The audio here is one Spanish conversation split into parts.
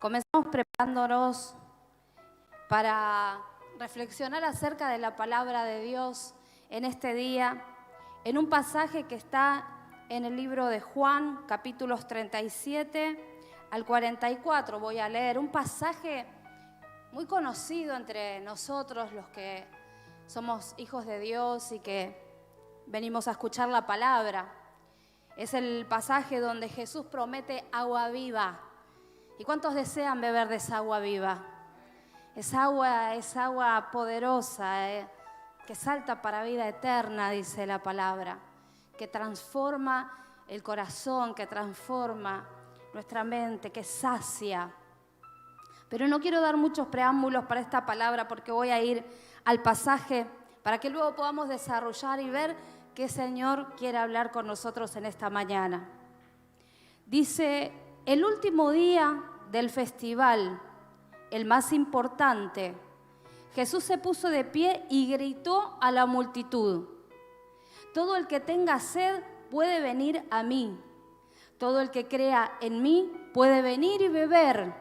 Comenzamos preparándonos para reflexionar acerca de la palabra de Dios en este día, en un pasaje que está en el libro de Juan, capítulos 37 al 44. Voy a leer un pasaje muy conocido entre nosotros, los que somos hijos de Dios y que venimos a escuchar la palabra. Es el pasaje donde Jesús promete agua viva. ¿Y cuántos desean beber de esa agua viva? Es agua poderosa, que salta para vida eterna, dice la palabra, que transforma el corazón, que transforma nuestra mente, que sacia. Pero no quiero dar muchos preámbulos para esta palabra porque voy a ir al pasaje para que luego podamos desarrollar y ver qué Señor quiere hablar con nosotros en esta mañana. Dice: el último día del festival, el más importante, Jesús se puso de pie y gritó a la multitud: todo el que tenga sed puede venir a mí. Todo el que crea en mí puede venir y beber.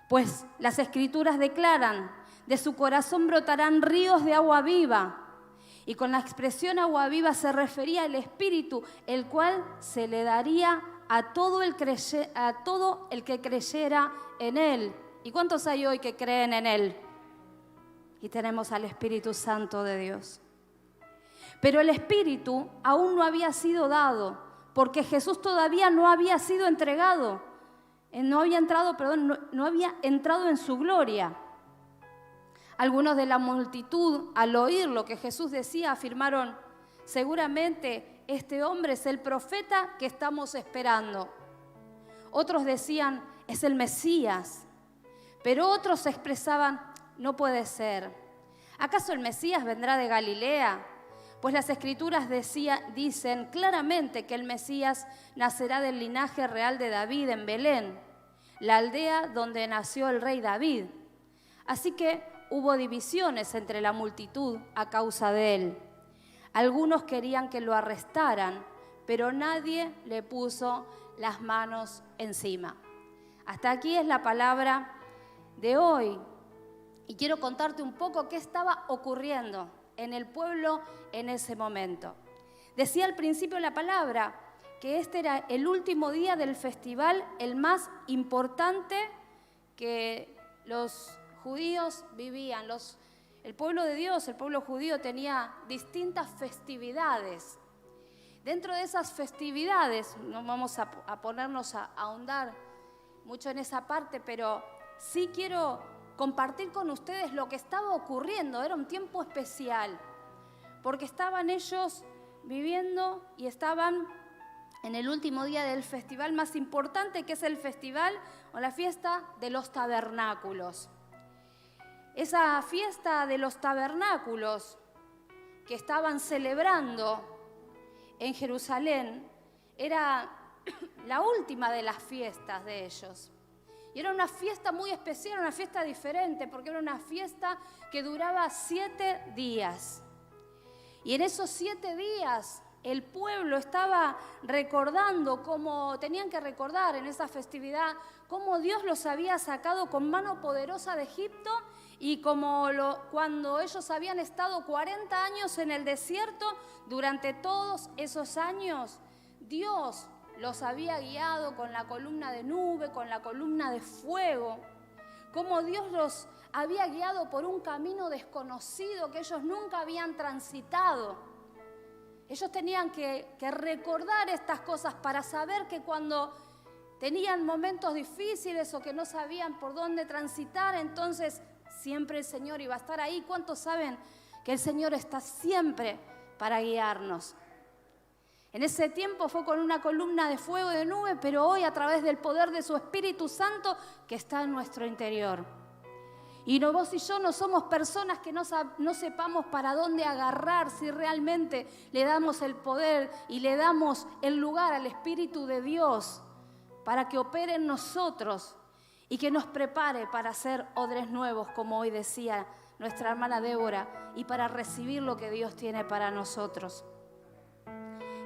Pues las Escrituras declaran: de su corazón brotarán ríos de agua viva. Y con la expresión agua viva se refería al Espíritu, el cual se le daría a todo el que creyera en Él. ¿Y cuántos hay hoy que creen en Él? Y tenemos al Espíritu Santo de Dios. Pero el Espíritu aún no había sido dado, porque Jesús todavía no había sido entregado. No había entrado en su gloria. Algunos de la multitud, al oír lo que Jesús decía, afirmaron: seguramente este hombre es el profeta que estamos esperando. Otros decían: es el Mesías. Pero otros expresaban: no puede ser. ¿Acaso el Mesías vendrá de Galilea? Pues las Escrituras dicen claramente que el Mesías nacerá del linaje real de David en Belén, la aldea donde nació el rey David. Así que hubo divisiones entre la multitud a causa de él. Algunos querían que lo arrestaran, pero nadie le puso las manos encima. Hasta aquí es la palabra de hoy. Y quiero contarte un poco qué estaba ocurriendo en el pueblo en ese momento. Decía al principio la palabra que este era el último día del festival, el más importante que los judíos vivían. El pueblo de Dios, el pueblo judío, tenía distintas festividades. Dentro de esas festividades, no vamos a ponernos a ahondar mucho en esa parte, pero sí quiero compartir con ustedes lo que estaba ocurriendo. Era un tiempo especial, porque estaban ellos viviendo y estaban en el último día del festival más importante, que es el festival o la fiesta de los tabernáculos. Esa fiesta de los tabernáculos que estaban celebrando en Jerusalén era la última de las fiestas de ellos. Y era una fiesta muy especial, una fiesta diferente, porque era una fiesta que duraba 7 días. Y en esos 7 días el pueblo estaba recordando, como tenían que recordar en esa festividad, cómo Dios los había sacado con mano poderosa de Egipto y cuando ellos habían estado 40 años en el desierto. Durante todos esos años Dios los había guiado con la columna de nube, con la columna de fuego, cómo Dios los había guiado por un camino desconocido que ellos nunca habían transitado. Ellos tenían que recordar estas cosas para saber que cuando tenían momentos difíciles o que no sabían por dónde transitar, entonces siempre el Señor iba a estar ahí. ¿Cuántos saben que el Señor está siempre para guiarnos? En ese tiempo fue con una columna de fuego y de nube, pero hoy a través del poder de su Espíritu Santo que está en nuestro interior. Y vos y yo no somos personas que no sepamos para dónde agarrar si realmente le damos el poder y le damos el lugar al Espíritu de Dios para que opere en nosotros y que nos prepare para ser odres nuevos, como hoy decía nuestra hermana Débora, y para recibir lo que Dios tiene para nosotros.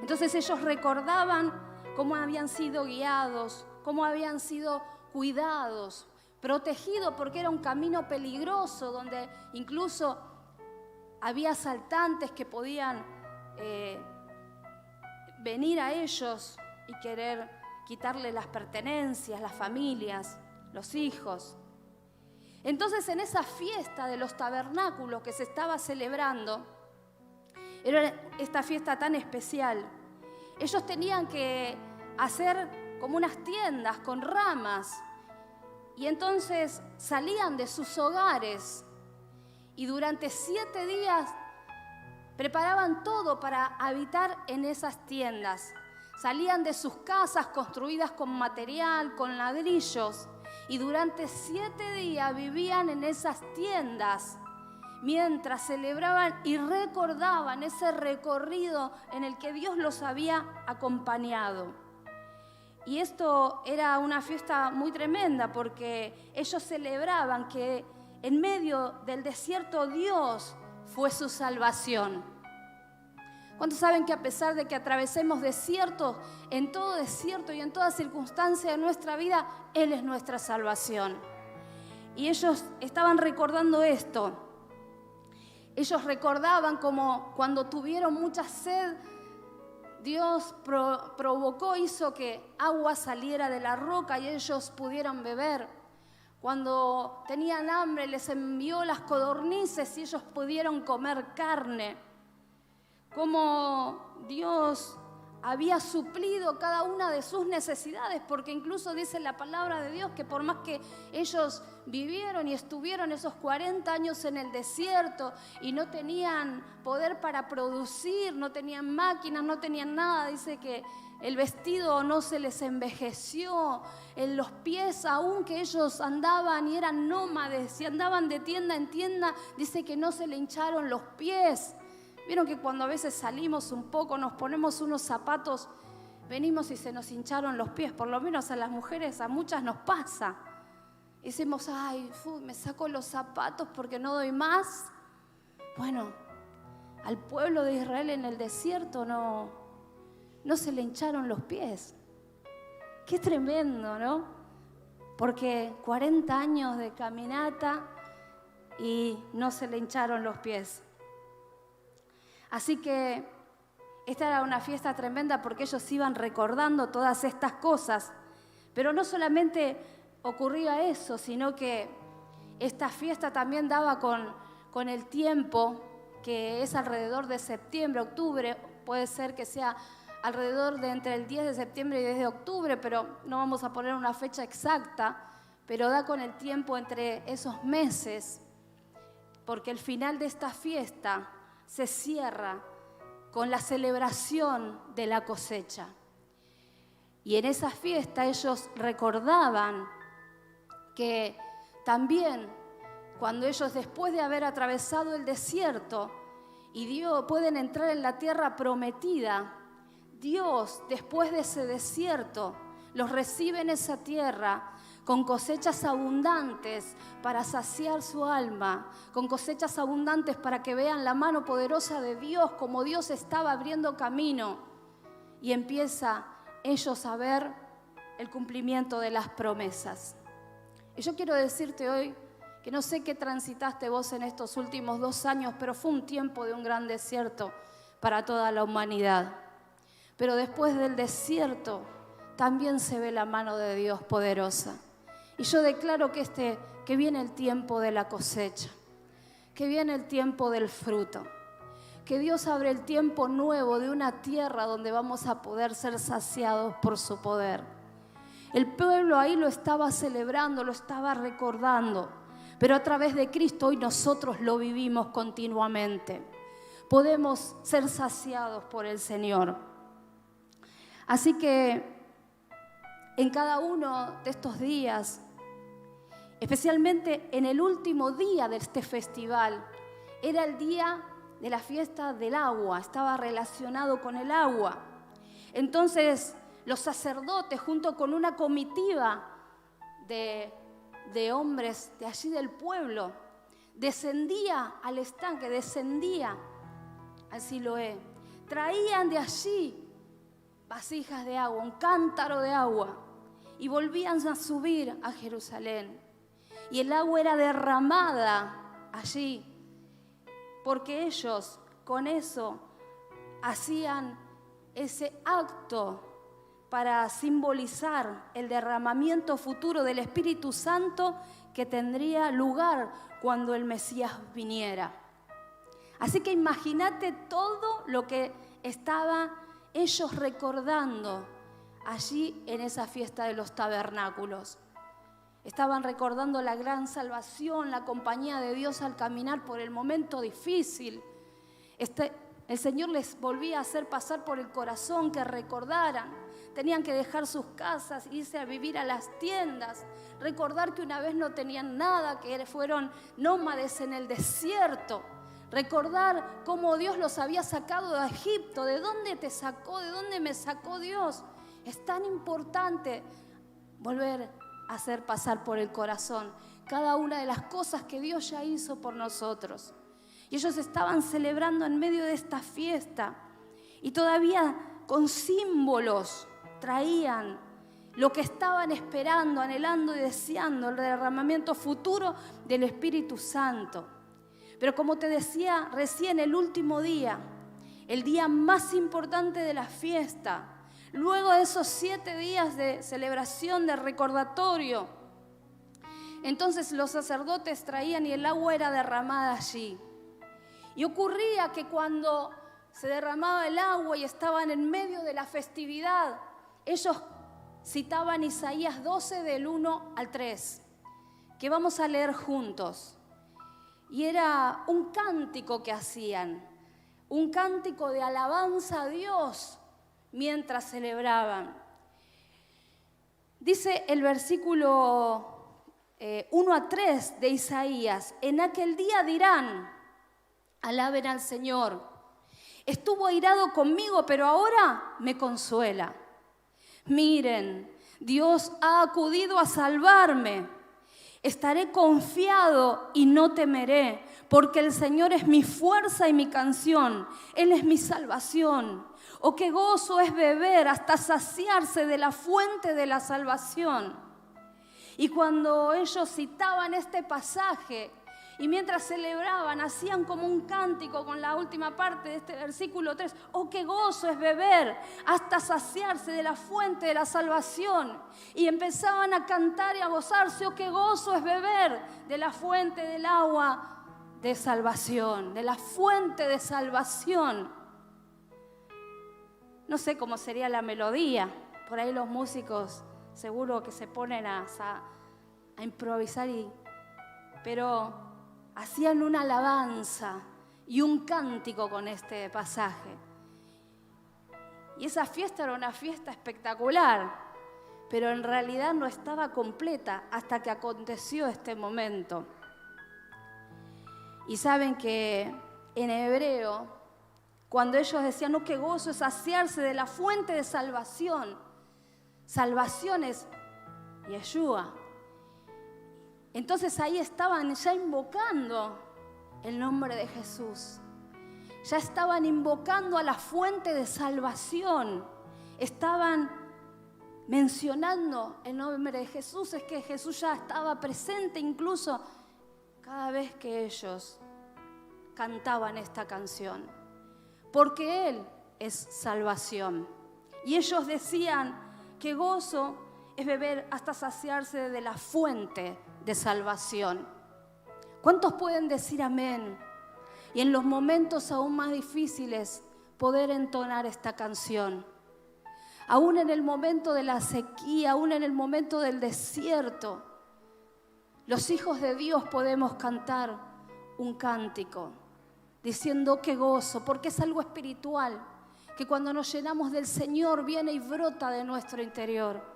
Entonces ellos recordaban cómo habían sido guiados, cómo habían sido cuidados, protegido porque era un camino peligroso donde incluso había asaltantes que podían venir a ellos y querer quitarle las pertenencias, las familias, los hijos. Entonces, en esa fiesta de los tabernáculos que se estaba celebrando, era esta fiesta tan especial, ellos tenían que hacer como unas tiendas con ramas y entonces salían de sus hogares y durante 7 días preparaban todo para habitar en esas tiendas. Salían de sus casas construidas con material, con ladrillos, y durante 7 días vivían en esas tiendas mientras celebraban y recordaban ese recorrido en el que Dios los había acompañado. Y esto era una fiesta muy tremenda porque ellos celebraban que en medio del desierto Dios fue su salvación. ¿Cuántos saben que a pesar de que atravesemos desiertos, en todo desierto y en toda circunstancia de nuestra vida, Él es nuestra salvación? Y ellos estaban recordando esto. Ellos recordaban como cuando tuvieron mucha sed, Dios provocó, hizo que agua saliera de la roca y ellos pudieran beber. Cuando tenían hambre, les envió las codornices y ellos pudieron comer carne. Como Dios había suplido cada una de sus necesidades, porque incluso dice la palabra de Dios que por más que ellos vivieron y estuvieron esos 40 años en el desierto y no tenían poder para producir, no tenían máquinas, no tenían nada, dice que el vestido no se les envejeció, en los pies, aún que ellos andaban y eran nómades y andaban de tienda en tienda, dice que no se le hincharon los pies. Vieron que cuando a veces salimos un poco, nos ponemos unos zapatos, venimos y se nos hincharon los pies, por lo menos a las mujeres, a muchas nos pasa. Y decimos, ay, me saco los zapatos porque no doy más. Bueno, al pueblo de Israel en el desierto no se le hincharon los pies. Qué tremendo, ¿no? Porque 40 años de caminata y no se le hincharon los pies. Así que esta era una fiesta tremenda porque ellos iban recordando todas estas cosas. Pero no solamente ocurría eso, sino que esta fiesta también daba con el tiempo, que es alrededor de septiembre, octubre. Puede ser que sea alrededor de entre el 10 de septiembre y 10 de octubre, pero no vamos a poner una fecha exacta, pero da con el tiempo entre esos meses, porque el final de esta fiesta se cierra con la celebración de la cosecha. Y en esa fiesta ellos recordaban que también cuando ellos después de haber atravesado el desierto y pueden entrar en la tierra prometida, Dios después de ese desierto los recibe en esa tierra con cosechas abundantes para saciar su alma, con cosechas abundantes para que vean la mano poderosa de Dios, como Dios estaba abriendo camino, y empieza ellos a ver el cumplimiento de las promesas. Y yo quiero decirte hoy que no sé qué transitaste vos en estos últimos 2 años, pero fue un tiempo de un gran desierto para toda la humanidad. Pero después del desierto también se ve la mano de Dios poderosa. Y yo declaro que viene el tiempo de la cosecha, que viene el tiempo del fruto, que Dios abre el tiempo nuevo de una tierra donde vamos a poder ser saciados por su poder. El pueblo ahí lo estaba celebrando, lo estaba recordando, pero a través de Cristo hoy nosotros lo vivimos continuamente. Podemos ser saciados por el Señor. Así que en cada uno de estos días, especialmente en el último día de este festival, era el día de la fiesta del agua, estaba relacionado con el agua. Entonces los sacerdotes junto con una comitiva de hombres de allí del pueblo descendía al estanque, descendía al Siloé, traían de allí vasijas de agua, un cántaro de agua, y volvían a subir a Jerusalén. Y el agua era derramada allí, porque ellos con eso hacían ese acto para simbolizar el derramamiento futuro del Espíritu Santo que tendría lugar cuando el Mesías viniera. Así que imagínate todo lo que estaban ellos recordando allí en esa fiesta de los tabernáculos. Estaban recordando la gran salvación, la compañía de Dios al caminar por el momento difícil. El Señor les volvía a hacer pasar por el corazón que recordaran. Tenían que dejar sus casas, irse a vivir a las tiendas, recordar que una vez no tenían nada, que fueron nómades en el desierto. Recordar cómo Dios los había sacado de Egipto. ¿De dónde te sacó? ¿De dónde me sacó Dios? Es tan importante volver a hacer pasar por el corazón cada una de las cosas que Dios ya hizo por nosotros. Y ellos estaban celebrando en medio de esta fiesta y todavía con símbolos traían lo que estaban esperando, anhelando y deseando, el derramamiento futuro del Espíritu Santo. Pero como te decía recién, el último día, el día más importante de la fiesta, luego de esos 7 días de celebración, de recordatorio, entonces los sacerdotes traían y el agua era derramada allí. Y ocurría que cuando se derramaba el agua y estaban en medio de la festividad, ellos citaban Isaías 12 del 1 al 3, que vamos a leer juntos. Y era un cántico que hacían, un cántico de alabanza a Dios mientras celebraban. Dice el versículo 1 a 3 de Isaías: en aquel día dirán, alaben al Señor. Estuvo airado conmigo, pero ahora me consuela. Miren, Dios ha acudido a salvarme. Estaré confiado y no temeré, porque el Señor es mi fuerza y mi canción. Él es mi salvación. Oh, qué gozo es beber hasta saciarse de la fuente de la salvación. Y cuando ellos citaban este pasaje, y mientras celebraban, hacían como un cántico con la última parte de este versículo 3. Oh, qué gozo es beber hasta saciarse de la fuente de la salvación. Y empezaban a cantar y a gozarse. Oh, qué gozo es beber de la fuente del agua de salvación, de la fuente de salvación. No sé cómo sería la melodía. Por ahí los músicos seguro que se ponen a improvisar, pero hacían una alabanza y un cántico con este pasaje. Y esa fiesta era una fiesta espectacular, pero en realidad no estaba completa hasta que aconteció este momento. Y saben que en hebreo, cuando ellos decían, no, qué gozo es saciarse de la fuente de salvación, salvación es Yeshua. Entonces ahí estaban ya invocando el nombre de Jesús. Ya estaban invocando a la fuente de salvación. Estaban mencionando el nombre de Jesús. Es que Jesús ya estaba presente incluso cada vez que ellos cantaban esta canción. Porque Él es salvación. Y ellos decían que gozo es beber hasta saciarse de la fuente de salvación. ¿Cuántos pueden decir amén? Y en los momentos aún más difíciles poder entonar esta canción. Aún en el momento de la sequía, aún en el momento del desierto, los hijos de Dios podemos cantar un cántico diciendo qué gozo, porque es algo espiritual que cuando nos llenamos del Señor viene y brota de nuestro interior.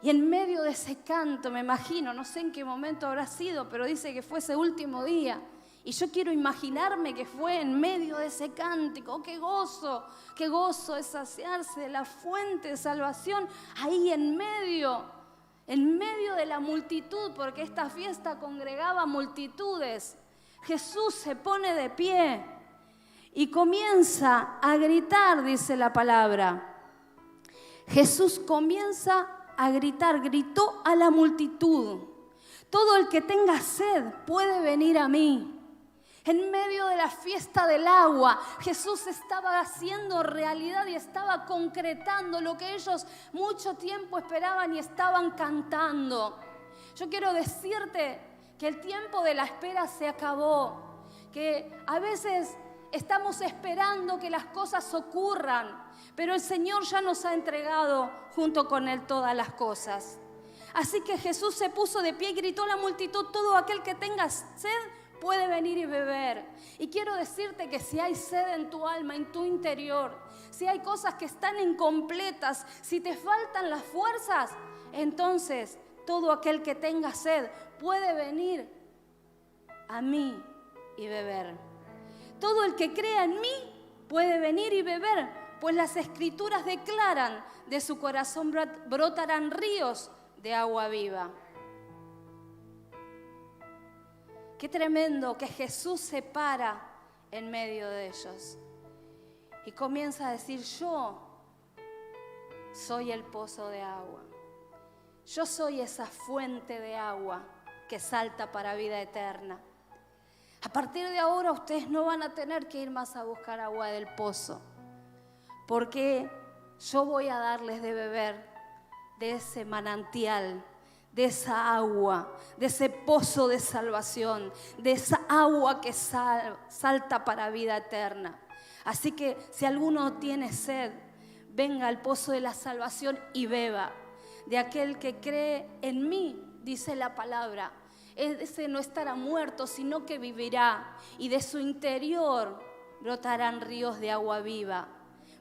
Y en medio de ese canto, me imagino, no sé en qué momento habrá sido, pero dice que fue ese último día. Y yo quiero imaginarme que fue en medio de ese cántico. ¡Oh, qué gozo es saciarse de la fuente de salvación! Ahí en medio de la multitud, porque esta fiesta congregaba multitudes. Jesús se pone de pie y comienza a gritar, dice la palabra. Jesús comienza a gritar, gritó a la multitud: todo el que tenga sed puede venir a mí. En medio de la fiesta del agua, Jesús estaba haciendo realidad y estaba concretando lo que ellos mucho tiempo esperaban y estaban cantando. Yo quiero decirte que el tiempo de la espera se acabó, que a veces estamos esperando que las cosas ocurran, pero el Señor ya nos ha entregado junto con Él todas las cosas. Así que Jesús se puso de pie y gritó a la multitud: todo aquel que tenga sed puede venir y beber. Y quiero decirte que si hay sed en tu alma, en tu interior, si hay cosas que están incompletas, si te faltan las fuerzas, entonces todo aquel que tenga sed puede venir a mí y beber. Todo el que crea en mí puede venir y beber, pues las Escrituras declaran: de su corazón brotarán ríos de agua viva. Qué tremendo que Jesús se para en medio de ellos y comienza a decir: yo soy el pozo de agua. Yo soy esa fuente de agua que salta para vida eterna. A partir de ahora ustedes no van a tener que ir más a buscar agua del pozo, porque yo voy a darles de beber de ese manantial, de esa agua, de ese pozo de salvación, de esa agua que salta para vida eterna. Así que si alguno tiene sed, venga al pozo de la salvación y beba. De aquel que cree en mí, dice la palabra, ese no estará muerto, sino que vivirá. Y de su interior brotarán ríos de agua viva.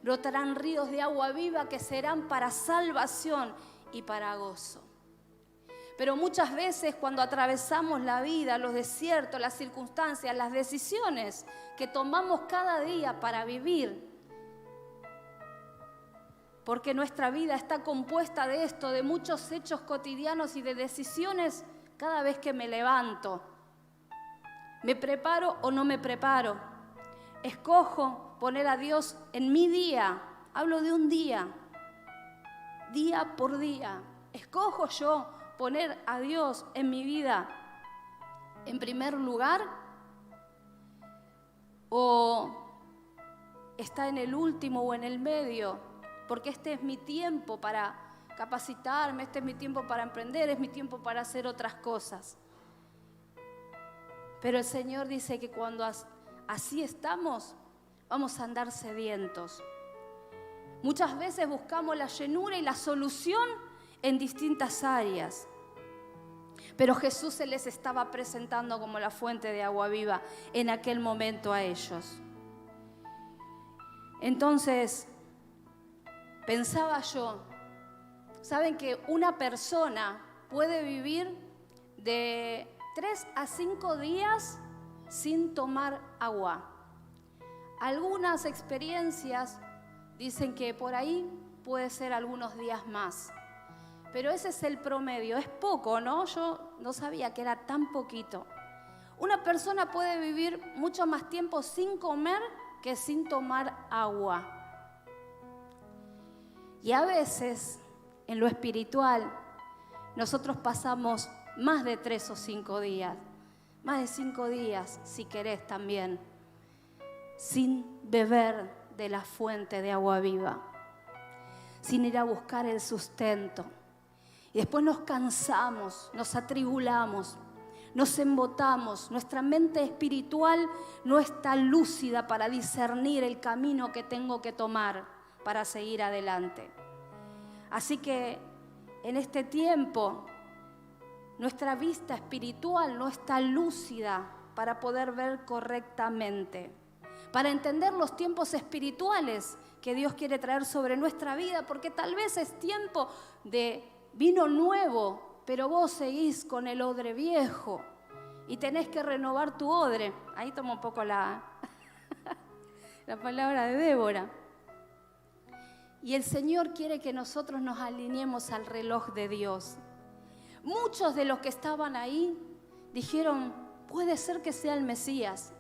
Brotarán ríos de agua viva que serán para salvación y para gozo. Pero muchas veces cuando atravesamos la vida, los desiertos, las circunstancias, las decisiones que tomamos cada día para vivir, porque nuestra vida está compuesta de esto, de muchos hechos cotidianos y de decisiones cada vez que me levanto. ¿Me preparo o no me preparo? Escojo poner a Dios en mi día. Hablo de un día, día por día. Escojo yo poner a Dios en mi vida en primer lugar, o está en el último o en el medio, porque este es mi tiempo para capacitarme, este es mi tiempo para emprender, es mi tiempo para hacer otras cosas. Pero el Señor dice que cuando así estamos, vamos a andar sedientos. Muchas veces buscamos la llenura y la solución en distintas áreas, pero Jesús se les estaba presentando como la fuente de agua viva en aquel momento a ellos. Entonces, pensaba yo, ¿saben que una persona puede vivir de 3 a 5 días sin tomar agua? Algunas experiencias dicen que por ahí puede ser algunos días más. Pero ese es el promedio, es poco, ¿no? Yo no sabía que era tan poquito. Una persona puede vivir mucho más tiempo sin comer que sin tomar agua. Y a veces, en lo espiritual, nosotros pasamos más de 3 o 5 días, más de 5 días, si querés también, sin beber de la fuente de agua viva, sin ir a buscar el sustento. Y después nos cansamos, nos atribulamos, nos embotamos. Nuestra mente espiritual no está lúcida para discernir el camino que tengo que tomar para seguir adelante. Así que en este tiempo, nuestra vista espiritual no está lúcida para poder ver correctamente, para entender los tiempos espirituales que Dios quiere traer sobre nuestra vida, porque tal vez es tiempo de vino nuevo, pero vos seguís con el odre viejo y tenés que renovar tu odre. Ahí tomo un poco la palabra de Débora. Y el Señor quiere que nosotros nos alineemos al reloj de Dios. Muchos de los que estaban ahí dijeron: puede ser que sea el Mesías.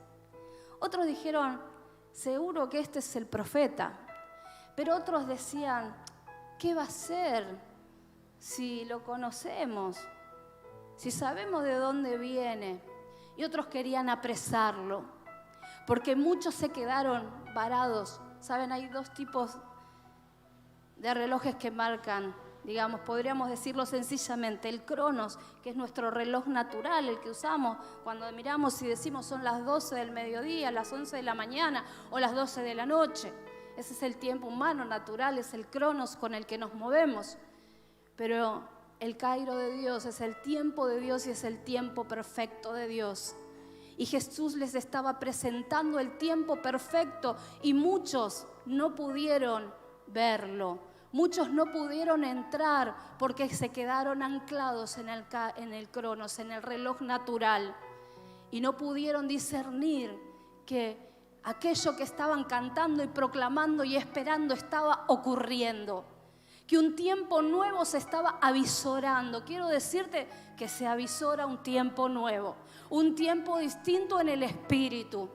Otros dijeron: seguro que este es el profeta. Pero otros decían: ¿qué va a ser? si lo conocemos, si sabemos de dónde viene. Y otros querían apresarlo, porque muchos se quedaron varados. Saben, hay dos tipos de relojes que marcan, digamos, podríamos decirlo sencillamente, el Cronos, que es nuestro reloj natural, el que usamos cuando miramos y decimos son las 12 del mediodía, las 11 de la mañana o las 12 de la noche. Ese es el tiempo humano, natural, es el Cronos con el que nos movemos. Pero el Cairo de Dios es el tiempo de Dios y es el tiempo perfecto de Dios. Y Jesús les estaba presentando el tiempo perfecto y muchos no pudieron verlo. Muchos no pudieron entrar porque se quedaron anclados en el Cronos, en el reloj natural. Y no pudieron discernir que aquello que estaban cantando y proclamando y esperando estaba ocurriendo. Que un tiempo nuevo se estaba avisorando. Quiero decirte que se avisora un tiempo nuevo. Un tiempo distinto en el espíritu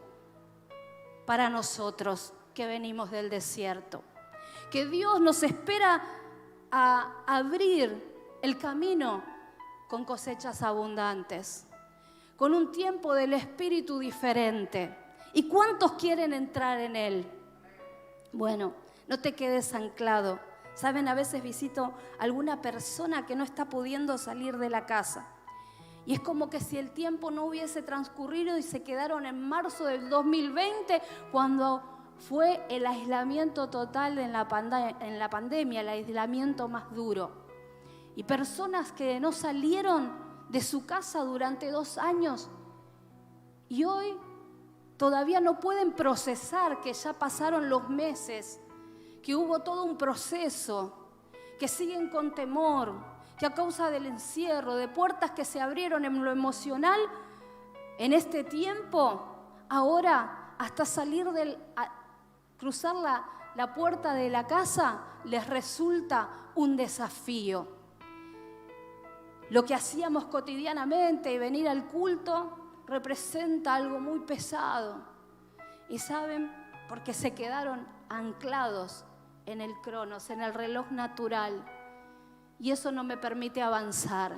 para nosotros que venimos del desierto. Que Dios nos espera a abrir el camino con cosechas abundantes, con un tiempo del espíritu diferente. ¿Y cuántos quieren entrar en él? Bueno, no te quedes anclado. Saben, a veces visito a alguna persona que no está pudiendo salir de la casa. Y es como que si el tiempo no hubiese transcurrido y se quedaron en marzo del 2020 cuando fue el aislamiento total en la pandemia, el aislamiento más duro. Y personas que no salieron de su casa durante 2 años y hoy todavía no pueden procesar que ya pasaron los meses, que hubo todo un proceso, que siguen con temor, que a causa del encierro, de puertas que se abrieron en lo emocional, en este tiempo, ahora hasta cruzar la puerta de la casa les resulta un desafío. Lo que hacíamos cotidianamente, venir al culto, representa algo muy pesado. Y saben, porque se quedaron anclados en el Cronos, en el reloj natural. Y eso no me permite avanzar.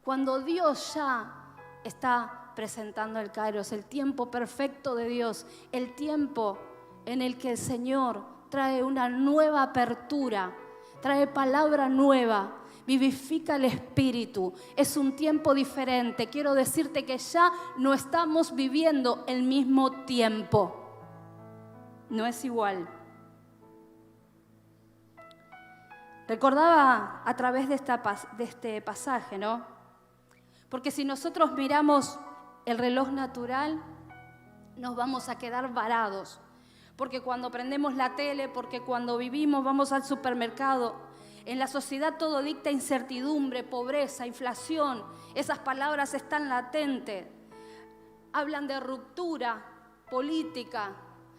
Cuando Dios ya está presentando el Kairos, el tiempo perfecto de Dios, el tiempo en el que el Señor trae una nueva apertura, trae palabra nueva, vivifica el espíritu. Es un tiempo diferente. Quiero decirte que ya no estamos viviendo el mismo tiempo. No es igual. Recordaba a través de este pasaje, ¿no? Porque si nosotros miramos el reloj natural, nos vamos a quedar varados. Porque cuando prendemos la tele, porque cuando vivimos, vamos al supermercado, en la sociedad todo dicta incertidumbre, pobreza, inflación. Esas palabras están latentes. Hablan de ruptura política.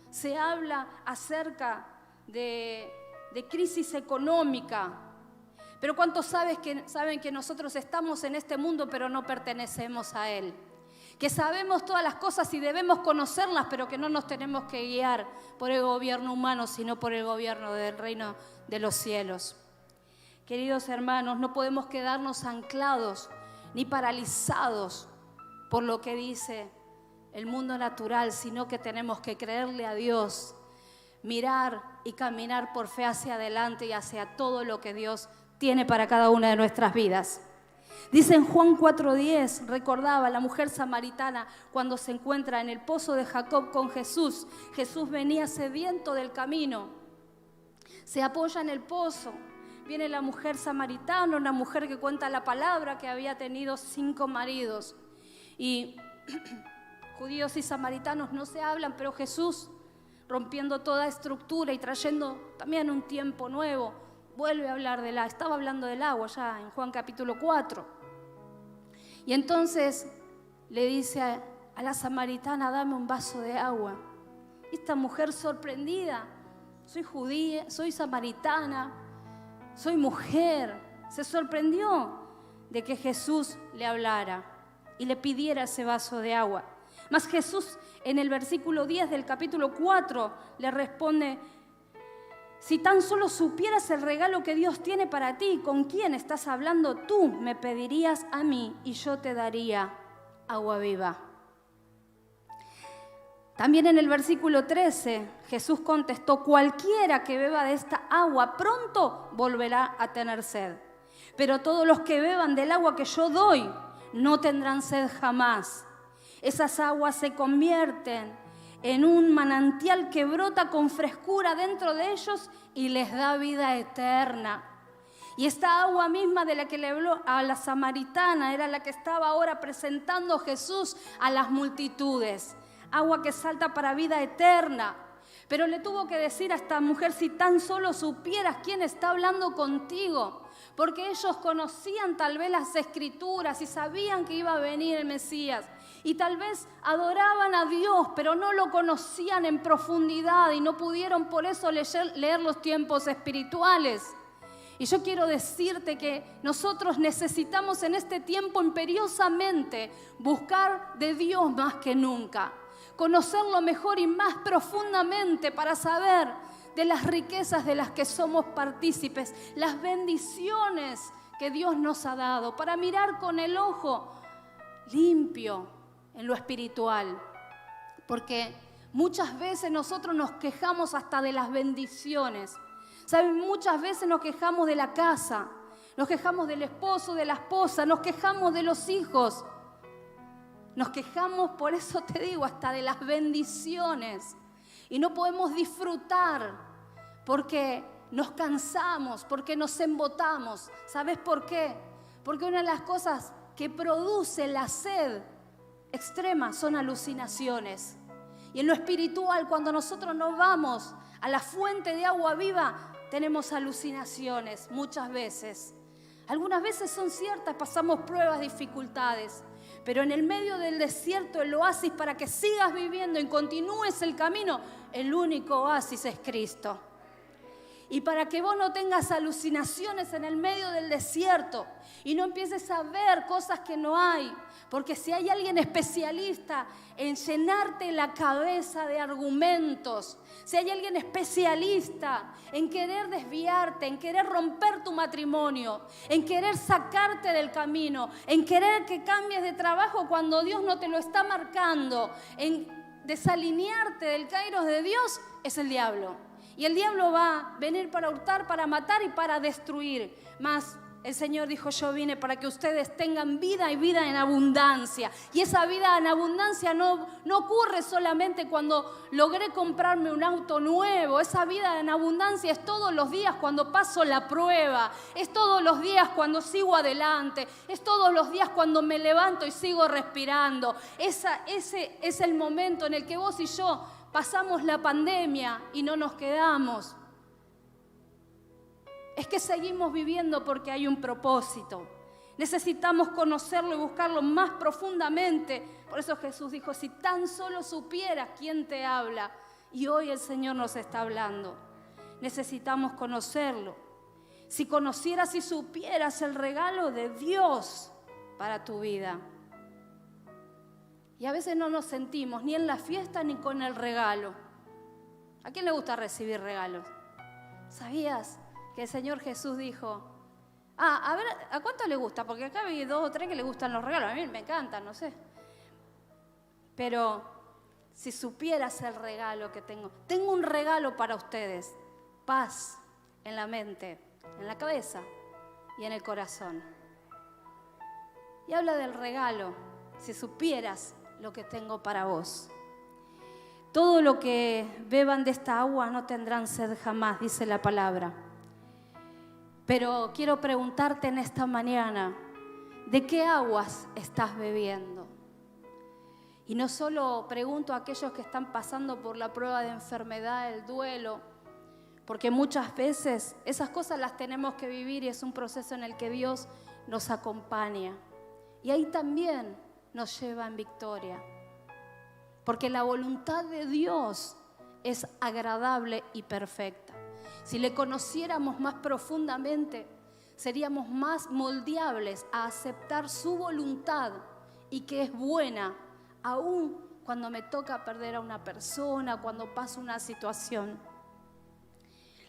Se habla acerca de crisis económica. Pero ¿cuántos saben que nosotros estamos en este mundo pero no pertenecemos a él? Que sabemos todas las cosas y debemos conocerlas, pero que no nos tenemos que guiar por el gobierno humano, sino por el gobierno del reino de los cielos. Queridos hermanos, no podemos quedarnos anclados ni paralizados por lo que dice el mundo natural, sino que tenemos que creerle a Dios, mirar y caminar por fe hacia adelante y hacia todo lo que Dios tiene para cada una de nuestras vidas. Dice en Juan 4:10, recordaba la mujer samaritana cuando se encuentra en el pozo de Jacob con Jesús. Jesús venía sediento del camino, se apoya en el pozo. Viene la mujer samaritana, una mujer que cuenta la palabra que había tenido 5 maridos. Y judíos y samaritanos no se hablan, pero Jesús, rompiendo toda estructura y trayendo también un tiempo nuevo, vuelve a hablar estaba hablando del agua ya en Juan capítulo 4. Y entonces le dice a la samaritana, dame un vaso de agua. Y esta mujer sorprendida, soy judía, soy samaritana, soy mujer, se sorprendió de que Jesús le hablara y le pidiera ese vaso de agua. Mas Jesús en el versículo 10 del capítulo 4 le responde, Si tan solo supieras el regalo que Dios tiene para ti, ¿con quién estás hablando tú? Me pedirías a mí y yo te daría agua viva. También en el versículo 13, Jesús contestó: cualquiera que beba de esta agua pronto volverá a tener sed. Pero todos los que beban del agua que yo doy no tendrán sed jamás. Esas aguas se convierten en un manantial que brota con frescura dentro de ellos y les da vida eterna. Y esta agua misma de la que le habló a la samaritana era la que estaba ahora presentando Jesús a las multitudes. Agua que salta para vida eterna. Pero le tuvo que decir a esta mujer: si tan solo supieras quién está hablando contigo. Porque ellos conocían tal vez las Escrituras y sabían que iba a venir el Mesías. Y tal vez adoraban a Dios, pero no lo conocían en profundidad y no pudieron por eso leer los tiempos espirituales. Y yo quiero decirte que nosotros necesitamos en este tiempo imperiosamente buscar de Dios más que nunca. Conocerlo mejor y más profundamente para saber de las riquezas de las que somos partícipes, las bendiciones que Dios nos ha dado, para mirar con el ojo limpio en lo espiritual. Porque muchas veces nosotros nos quejamos hasta de las bendiciones. ¿Saben? Muchas veces nos quejamos de la casa, nos quejamos del esposo, de la esposa, nos quejamos de los hijos. Nos quejamos, por eso te digo, hasta de las bendiciones. Y no podemos disfrutar porque nos cansamos, porque nos embotamos. ¿Sabes por qué? Porque una de las cosas que produce la sed extrema son alucinaciones. Y en lo espiritual, cuando nosotros nos vamos a la fuente de agua viva, tenemos alucinaciones muchas veces. Algunas veces son ciertas, pasamos pruebas, dificultades. Pero en el medio del desierto, el oasis para que sigas viviendo y continúes el camino, el único oasis es Cristo. Y para que vos no tengas alucinaciones en el medio del desierto y no empieces a ver cosas que no hay. Porque si hay alguien especialista en llenarte la cabeza de argumentos, si hay alguien especialista en querer desviarte, en querer romper tu matrimonio, en querer sacarte del camino, en querer que cambies de trabajo cuando Dios no te lo está marcando, en desalinearte del kairos de Dios, es el diablo. Y el diablo va a venir para hurtar, para matar y para destruir. Mas el Señor dijo: yo vine para que ustedes tengan vida y vida en abundancia. Y esa vida en abundancia no ocurre solamente cuando logré comprarme un auto nuevo. Esa vida en abundancia es todos los días cuando paso la prueba. Es todos los días cuando sigo adelante. Es todos los días cuando me levanto y sigo respirando. Ese es el momento en el que vos y yo pasamos la pandemia y no nos quedamos. Es que seguimos viviendo porque hay un propósito. Necesitamos conocerlo y buscarlo más profundamente. Por eso Jesús dijo: si tan solo supieras quién te habla. Y hoy el Señor nos está hablando. Necesitamos conocerlo. Si conocieras y supieras el regalo de Dios para tu vida. Y a veces no nos sentimos ni en la fiesta ni con el regalo. ¿A quién le gusta recibir regalos? ¿Sabías que el Señor Jesús dijo: a ver, ¿a cuánto le gusta? Porque acá hay 2 o 3 que le gustan los regalos. A mí me encantan, no sé. Pero si supieras el regalo que tengo un regalo para ustedes: paz en la mente, en la cabeza y en el corazón. Y habla del regalo, si supieras lo que tengo para vos. Todo lo que beban de esta agua no tendrán sed jamás, dice la palabra. Pero quiero preguntarte en esta mañana: ¿de qué aguas estás bebiendo? Y no solo pregunto a aquellos que están pasando por la prueba de enfermedad, el duelo, porque muchas veces esas cosas las tenemos que vivir y es un proceso en el que Dios nos acompaña. Y ahí también nos lleva en victoria. Porque la voluntad de Dios es agradable y perfecta. Si le conociéramos más profundamente, seríamos más moldeables a aceptar su voluntad y que es buena, aun cuando me toca perder a una persona, cuando pasa una situación.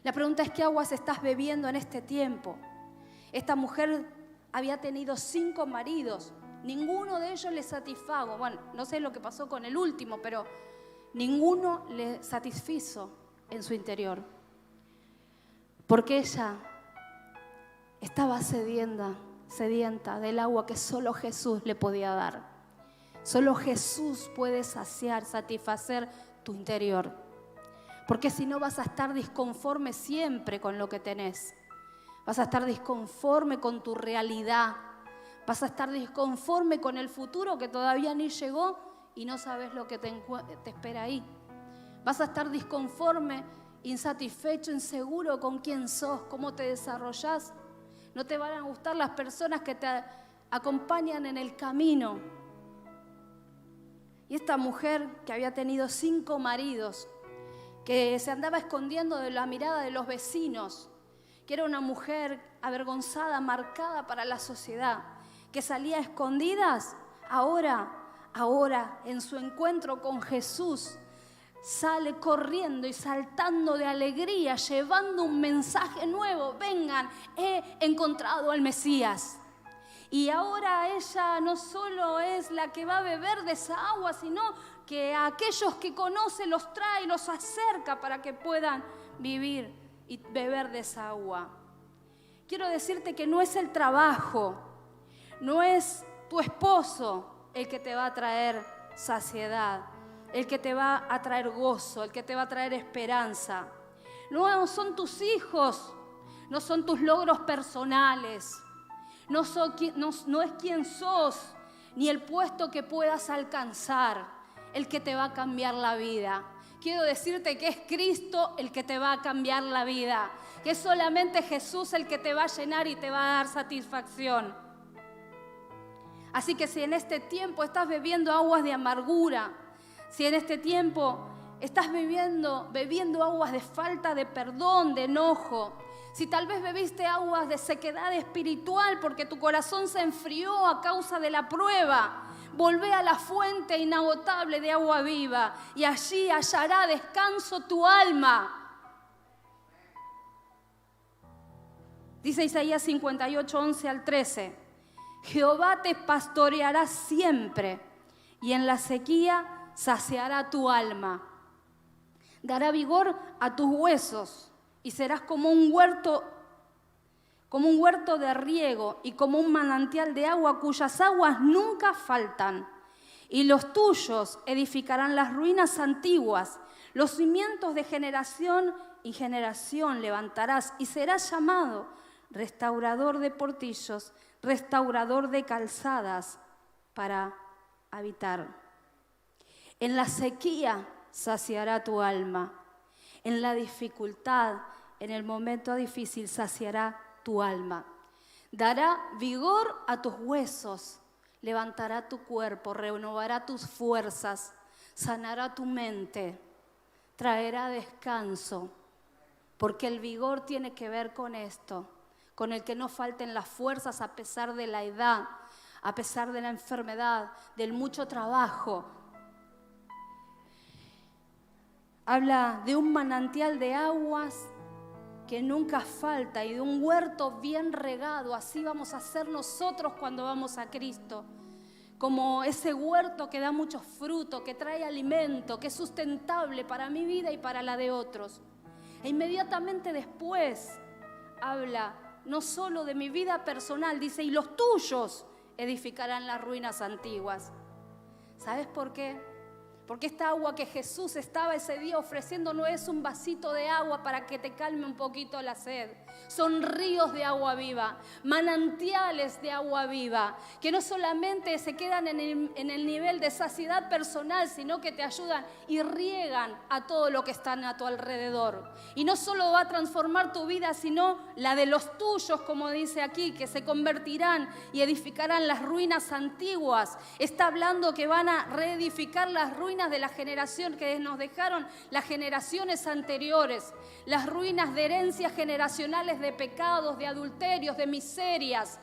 La pregunta es: ¿qué aguas estás bebiendo en este tiempo? Esta mujer había tenido 5 maridos. Ninguno de ellos le satisfago. Bueno, no sé lo que pasó con el último, pero ninguno le satisfizo en su interior. Porque ella estaba sedienta del agua que solo Jesús le podía dar. Solo Jesús puede saciar, satisfacer tu interior. Porque si no vas a estar disconforme siempre con lo que tenés. Vas a estar disconforme con tu realidad. Vas a estar disconforme con el futuro que todavía ni llegó y no sabes lo que te espera ahí. Vas a estar disconforme, insatisfecho, inseguro con quién sos, cómo te desarrollás. No te van a gustar las personas que te acompañan en el camino. Y esta mujer que había tenido 5 maridos, que se andaba escondiendo de la mirada de los vecinos, que era una mujer avergonzada, marcada para la sociedad, que salía a escondidas, ahora en su encuentro con Jesús, sale corriendo y saltando de alegría, llevando un mensaje nuevo. Vengan, he encontrado al Mesías. Y ahora ella no solo es la que va a beber de esa agua, sino que a aquellos que conoce los trae, los acerca para que puedan vivir y beber de esa agua. Quiero decirte que no es el trabajo, no es tu esposo el que te va a traer saciedad, el que te va a traer gozo, el que te va a traer esperanza. No son tus hijos, no son tus logros personales, no es quién sos, ni el puesto que puedas alcanzar el que te va a cambiar la vida. Quiero decirte que es Cristo el que te va a cambiar la vida, que es solamente Jesús el que te va a llenar y te va a dar satisfacción. Así que si en este tiempo estás bebiendo aguas de amargura, si en este tiempo estás bebiendo aguas de falta de perdón, de enojo, si tal vez bebiste aguas de sequedad espiritual porque tu corazón se enfrió a causa de la prueba, volvé a la fuente inagotable de agua viva y allí hallará descanso tu alma. Dice Isaías 58, 11 al 13. Jehová te pastoreará siempre y en la sequía saciará tu alma. Dará vigor a tus huesos y serás como un huerto de riego y como un manantial de agua cuyas aguas nunca faltan. Y los tuyos edificarán las ruinas antiguas, los cimientos de generación y generación levantarás y serás llamado restaurador de portillos, restaurador de calzadas para habitar. En la sequía saciará tu alma. En la dificultad, en el momento difícil, saciará tu alma. Dará vigor a tus huesos, levantará tu cuerpo, renovará tus fuerzas, sanará tu mente, traerá descanso. Porque el vigor tiene que ver con esto, con el que no falten las fuerzas a pesar de la edad, a pesar de la enfermedad, del mucho trabajo. Habla de un manantial de aguas que nunca falta y de un huerto bien regado. Así vamos a ser nosotros cuando vamos a Cristo. Como ese huerto que da mucho fruto, que trae alimento, que es sustentable para mi vida y para la de otros. E inmediatamente después habla no solo de mi vida personal, dice, y los tuyos edificarán las ruinas antiguas. ¿Sabes por qué? Porque esta agua que Jesús estaba ese día ofreciendo no es un vasito de agua para que te calme un poquito la sed. Son ríos de agua viva, manantiales de agua viva, que no solamente se quedan en el nivel de saciedad personal, sino que te ayudan y riegan a todo lo que está a tu alrededor. Y no solo va a transformar tu vida, sino la de los tuyos, como dice aquí, que se convertirán y edificarán las ruinas antiguas. Está hablando que van a reedificar las ruinas de la generación que nos dejaron las generaciones anteriores, las ruinas de herencias generacionales de pecados, de adulterios, de miserias,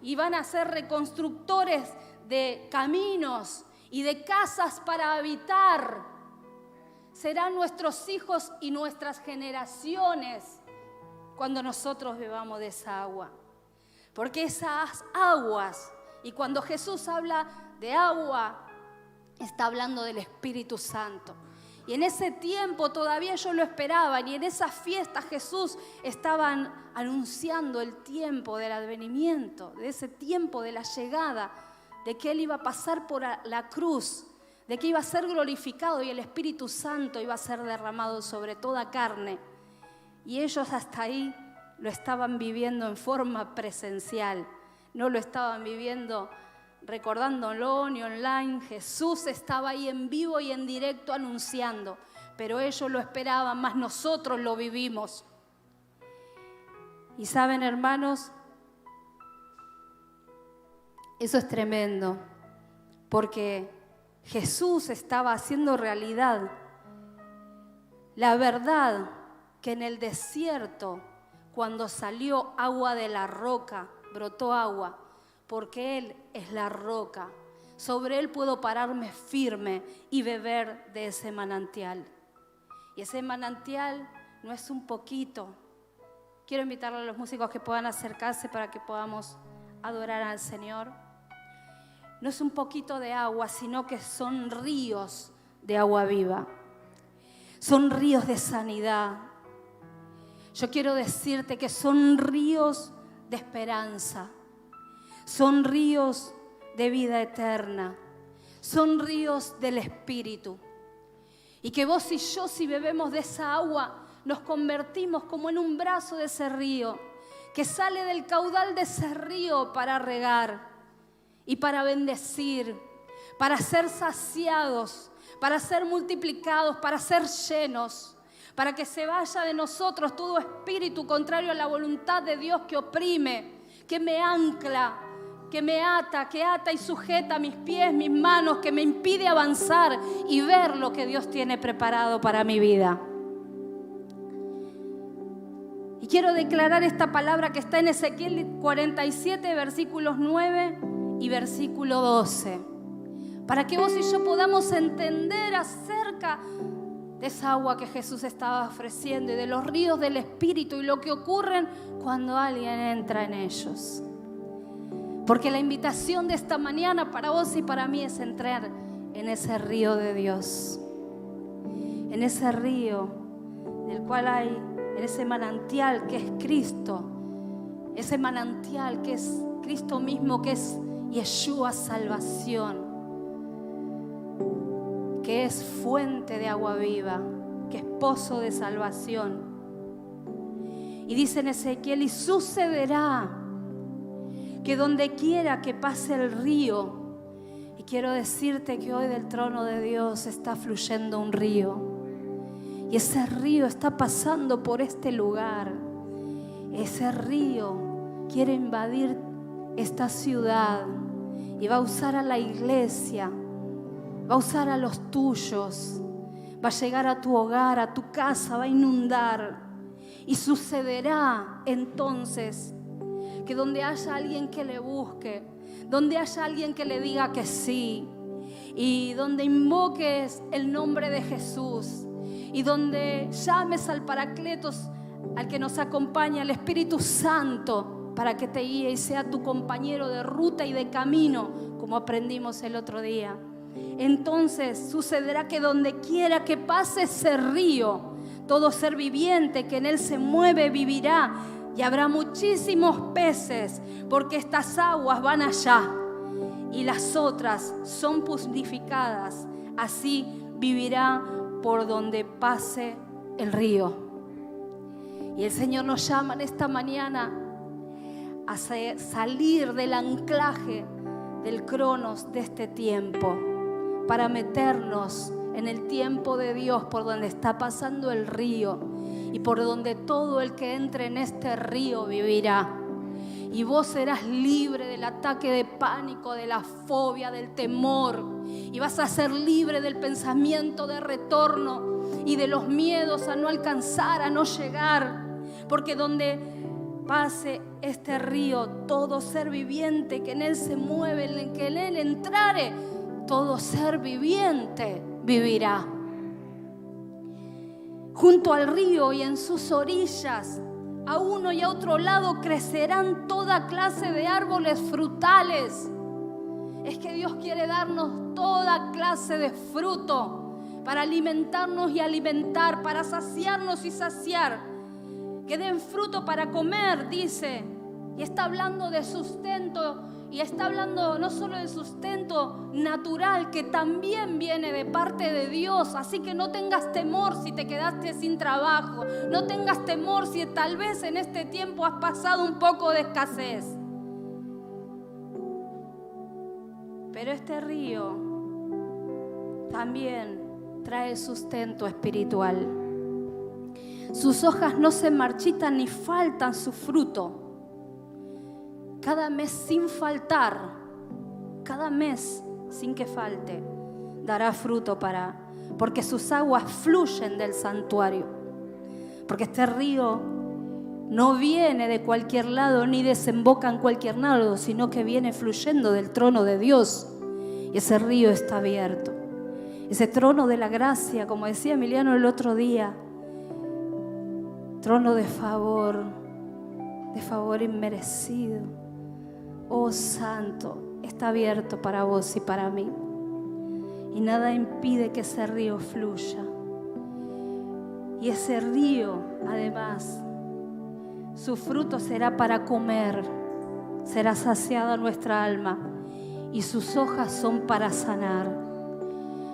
y van a ser reconstructores de caminos y de casas para habitar. serán nuestros hijos y nuestras generaciones cuando nosotros bebamos de esa agua. Porque esas aguas, y cuando Jesús habla de agua, está hablando del Espíritu Santo. Y en ese tiempo todavía ellos lo esperaban, y en esas fiestas Jesús estaban anunciando el tiempo del advenimiento, de ese tiempo de la llegada, de que Él iba a pasar por la cruz, de que iba a ser glorificado y el Espíritu Santo iba a ser derramado sobre toda carne. Y ellos hasta ahí lo estaban viviendo en forma presencial, no lo estaban viviendo recordándolo ni online. Jesús estaba ahí en vivo y en directo anunciando, pero ellos lo esperaban, más nosotros lo vivimos. Y saben, hermanos, eso es tremendo, porque Jesús estaba haciendo realidad la verdad que en el desierto, cuando salió agua de la roca, brotó agua, porque Él es la roca. Sobre Él puedo pararme firme y beber de ese manantial. Y ese manantial no es un poquito. Quiero invitarle a los músicos que puedan acercarse para que podamos adorar al Señor. No es un poquito de agua, sino que son ríos de agua viva. Son ríos de sanidad. Yo quiero decirte que son ríos de esperanza. Son ríos de vida eterna. Son ríos del Espíritu. Y que vos y yo, si bebemos de esa agua, nos convertimos como en un brazo de ese río, que sale del caudal de ese río para regar y para bendecir, para ser saciados, para ser multiplicados, para ser llenos, para que se vaya de nosotros todo espíritu contrario a la voluntad de Dios que oprime, que me ancla, que me ata, que ata y sujeta mis pies, mis manos, que me impide avanzar y ver lo que Dios tiene preparado para mi vida. Y quiero declarar esta palabra que está en Ezequiel 47, versículos 9 y versículo 12, para que vos y yo podamos entender acerca de esa agua que Jesús estaba ofreciendo y de los ríos del Espíritu y lo que ocurre cuando alguien entra en ellos. Porque la invitación de esta mañana para vos y para mí es entrar en ese río de Dios, en ese río del cual hay, en ese manantial que es Cristo, ese manantial que es Cristo mismo, que es Yeshua salvación, que es fuente de agua viva, que es pozo de salvación. Y dice en Ezequiel: y sucederá que donde quiera que pase el río, y quiero decirte que hoy del trono de Dios está fluyendo un río, y ese río está pasando por este lugar. Ese río quiere invadir esta ciudad y va a usar a la iglesia, va a usar a los tuyos, va a llegar a tu hogar, a tu casa, va a inundar. Y sucederá entonces que donde haya alguien que le busque, donde haya alguien que le diga que sí, y donde invoques el nombre de Jesús, y donde llames al Paracletos, al que nos acompaña, al Espíritu Santo, para que te guíe y sea tu compañero de ruta y de camino, como aprendimos el otro día. Entonces sucederá que donde quiera que pase ese río, todo ser viviente que en él se mueve vivirá, y habrá muchísimos peces, porque estas aguas van allá y las otras son purificadas. Así vivirá por donde pase el río. Y el Señor nos llama en esta mañana a salir del anclaje del cronos de este tiempo, para meternos en el tiempo de Dios, por donde está pasando el río y por donde todo el que entre en este río vivirá. Y vos serás libre del ataque de pánico, de la fobia, del temor, y vas a ser libre del pensamiento de retorno y de los miedos a no alcanzar, a no llegar, porque donde pase este río, todo ser viviente que en él se mueve, en que en él entrare, todo ser viviente vivirá. Junto al río y en sus orillas, a uno y a otro lado, crecerán toda clase de árboles frutales. Es que Dios quiere darnos toda clase de fruto para alimentarnos y alimentar, para saciarnos y saciar. Que den fruto para comer, dice. Y está hablando de sustento. Y está hablando no solo de sustento natural, que también viene de parte de Dios. Así que no tengas temor si te quedaste sin trabajo. No tengas temor si tal vez en este tiempo has pasado un poco de escasez. Pero este río también trae sustento espiritual. Sus hojas no se marchitan ni faltan su fruto. Cada mes sin faltar, cada mes sin que falte, dará fruto porque sus aguas fluyen del santuario. Porque este río no viene de cualquier lado ni desemboca en cualquier lado, sino que viene fluyendo del trono de Dios. Y ese río está abierto. Ese trono de la gracia, como decía Emiliano el otro día, trono de favor inmerecido. Oh Santo, está abierto para vos y para mí. Y nada impide que ese río fluya. Y ese río, además, su fruto será para comer, será saciada nuestra alma, y sus hojas son para sanar.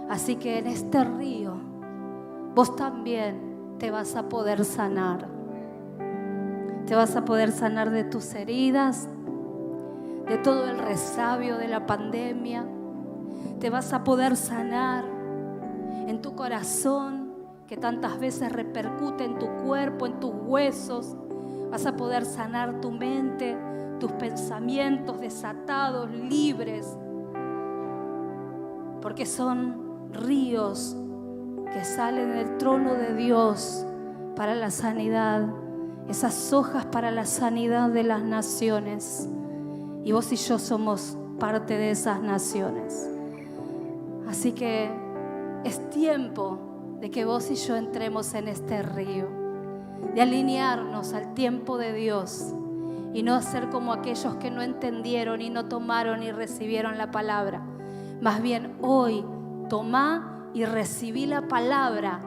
Así que en este río, vos también te vas a poder sanar. Te vas a poder sanar de tus heridas, de todo el resabio de la pandemia. Te vas a poder sanar en tu corazón, que tantas veces repercute en tu cuerpo, en tus huesos. Vas a poder sanar tu mente, tus pensamientos desatados, libres, porque son ríos que salen del trono de Dios para la sanidad, esas hojas para la sanidad de las naciones. Y vos y yo somos parte de esas naciones. Así que es tiempo de que vos y yo entremos en este río, de alinearnos al tiempo de Dios y no ser como aquellos que no entendieron y no tomaron y recibieron la palabra. Más bien hoy tomá y recibí la palabra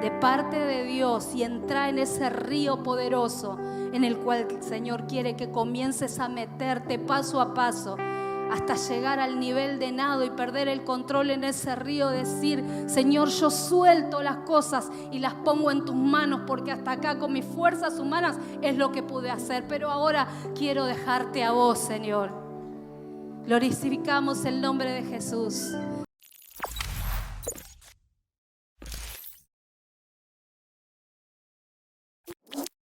de parte de Dios y entra en ese río poderoso en el cual el Señor quiere que comiences a meterte paso a paso hasta llegar al nivel de nado y perder el control en ese río. Decir: Señor, yo suelto las cosas y las pongo en tus manos, porque hasta acá con mis fuerzas humanas es lo que pude hacer, pero ahora quiero dejarte a vos, Señor. Glorificamos el nombre de Jesús.